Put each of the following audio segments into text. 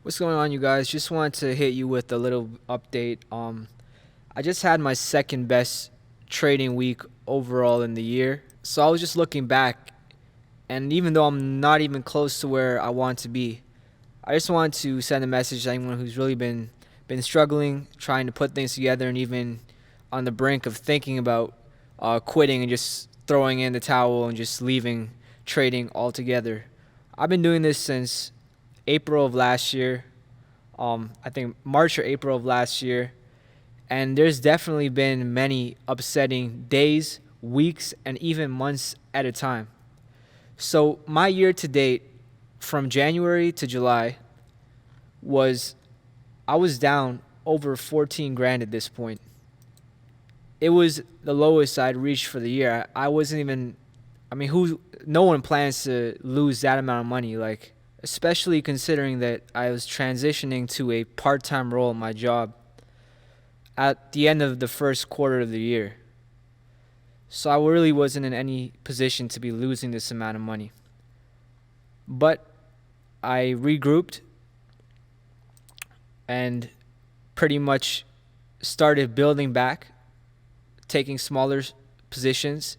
What's going on, you guys? Just wanted to hit you with a little update. I just had my second best trading week overall in the year. So I was just looking back, and even though I'm not even close to where I want to be, I just want to send a message to anyone who's really been struggling, trying to put things together, and even on the brink of thinking about quitting and just throwing in the towel and just leaving trading altogether. I've been doing this since April of last year. I think March or April of last year, and there's definitely been many upsetting days, weeks, and even months at a time. So my year to date, from January to July, was I was down over 14 grand at this point. It was the lowest I'd reached for the year. I wasn't even. I mean, who? No one plans to lose that amount of money. Like, especially considering that I was transitioning to a part-time role in my job at the end of the first quarter of the year. So I really wasn't in any position to be losing this amount of money. But I regrouped and pretty much started building back, taking smaller positions,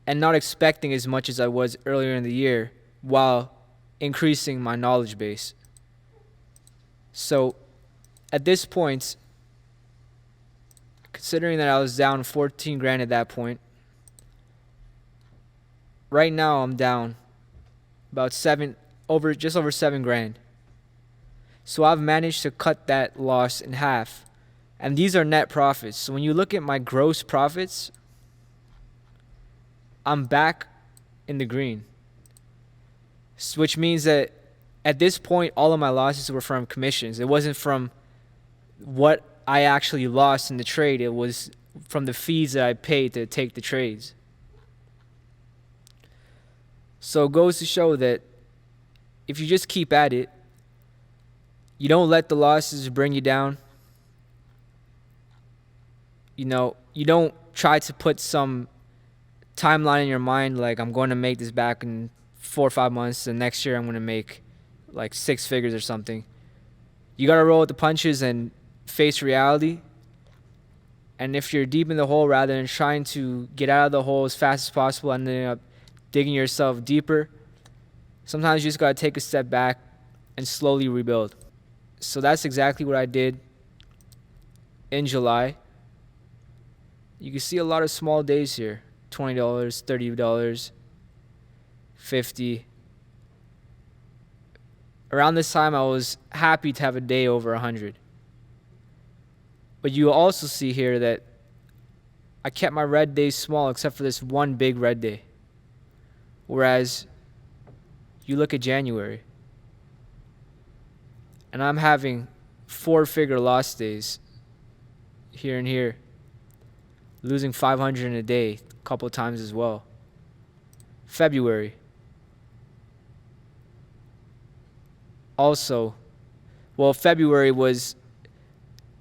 and not expecting as much as I was earlier in the year while increasing my knowledge base. So at this point, considering that I was down 14 grand at that point, right now I'm down about just over 7 grand. So I've managed to cut that loss in half. And these are net profits. So when you look at my gross profits, I'm back in the green. Which means that at this point, all of my losses were from commissions. It wasn't from what I actually lost in the trade. It was from the fees that I paid to take the trades. So it goes to show that if you just keep at it, you don't let the losses bring you down. You don't try to put some timeline in your mind like I'm going to make this back in 4 or 5 months, and next year I'm going to make like six figures or something. You got to roll with the punches and face reality. And if you're deep in the hole, rather than trying to get out of the hole as fast as possible and ending up digging yourself deeper, sometimes you just got to take a step back and slowly rebuild. So that's exactly what I did in July. You can see a lot of small days here. $20, $30, 50. Around this time I was happy to have a day over 100. But you also see here that I kept my red days small except for this one big red day. Whereas you look at January, and I'm having 4-figure loss days here and here, losing 500 in a day a couple of times as well. February, also, February was,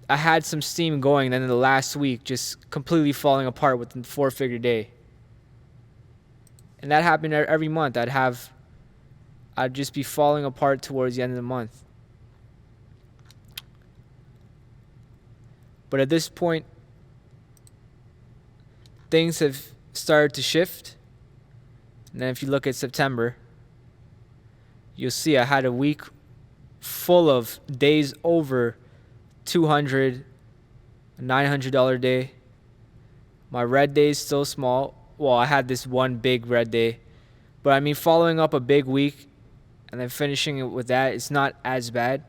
I had some steam going, then in the last week just completely falling apart with the 4-figure day. And that happened every month. I'd just be falling apart towards the end of the month. But at this point, things have started to shift. And then if you look at September, you'll see I had a week full of days over $200, $900 day. My red day is still small. Well, I had this one big red day. But I mean, following up a big week and then finishing it with that, it's not as bad.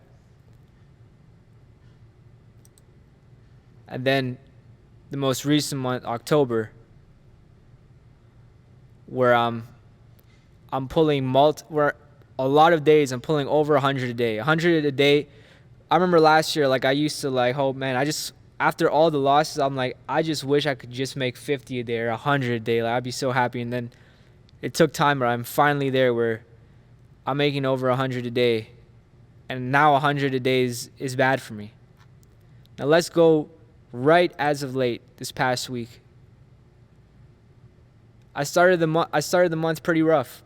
And then the most recent month, October, where I'm pulling where a lot of days I'm pulling over 100 a day. 100 a day. I remember last year, like I used to like, oh man, after all the losses, I'm like, I just wish I could just make 50 a day or 100 a day. Like I'd be so happy. And then it took time, but I'm finally there where I'm making over 100 a day. And now 100 a day is bad for me. Now let's go right as of late this past week. I started the month pretty rough.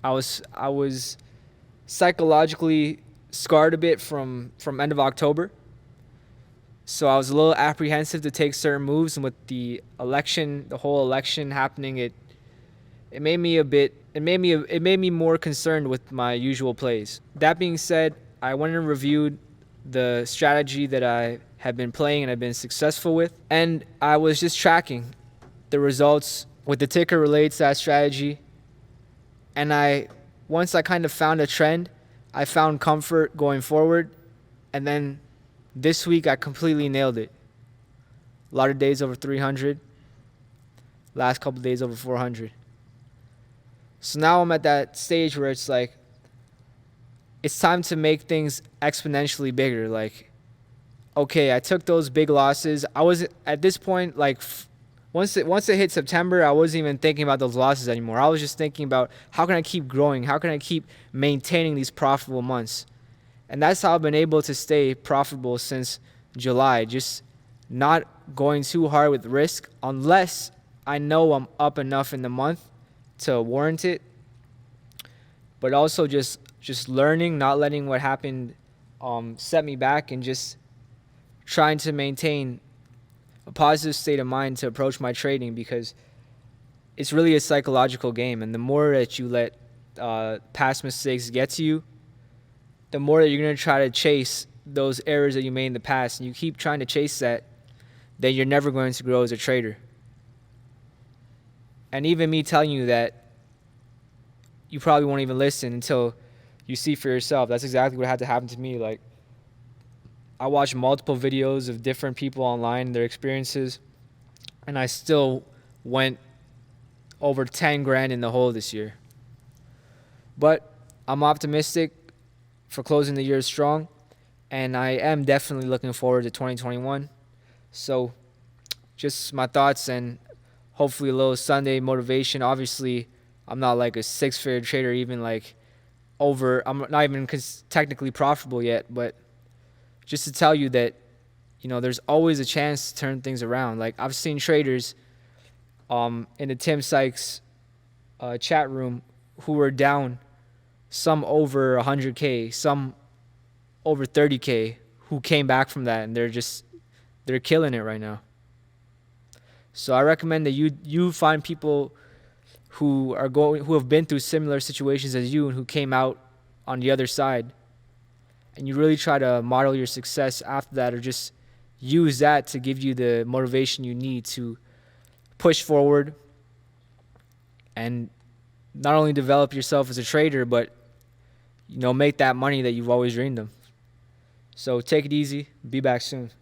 I was psychologically scarred a bit from end of October. So I was a little apprehensive to take certain moves, and with the election, the whole election happening, it made me a bit it made me more concerned with my usual plays. That being said, I went and reviewed the strategy that I have been playing and I've been successful with, and I was just tracking the results with the ticker related to that strategy. And once I kind of found a trend, I found comfort going forward, and then this week I completely nailed it. A lot of days over 300, last couple days over 400. So now I'm at that stage where it's like, it's time to make things exponentially bigger. Like, okay, I took those big losses. I was at this point, like, once it hit September, I wasn't even thinking about those losses anymore. I was just thinking about, how can I keep growing? How can I keep maintaining these profitable months? And that's how I've been able to stay profitable since July. Just not going too hard with risk unless I know I'm up enough in the month to warrant it. But also just learning, not letting what happened set me back, and just trying to maintain a positive state of mind to approach my trading, because it's really a psychological game. And the more that you let past mistakes get to you, the more that you're going to try to chase those errors that you made in the past. And you keep trying to chase that, then you're never going to grow as a trader. And even me telling you that, you probably won't even listen until you see for yourself. That's exactly what had to happen to me. Like, I watched multiple videos of different people online, their experiences, and I still went over 10 grand in the hole this year. But I'm optimistic for closing the year strong, and I am definitely looking forward to 2021. So just my thoughts, and hopefully a little Sunday motivation. Obviously, I'm not like a six-figure trader, even like I'm not even technically profitable yet, but just to tell you that, there's always a chance to turn things around. Like, I've seen traders in the Tim Sykes chat room who were down, some over 100K, some over 30K, who came back from that, and they're killing it right now. So I recommend that you find people who have been through similar situations as you, and who came out on the other side, and you really try to model your success after that, or just use that to give you the motivation you need to push forward and not only develop yourself as a trader, but make that money that you've always dreamed of. So take it easy. Be back soon.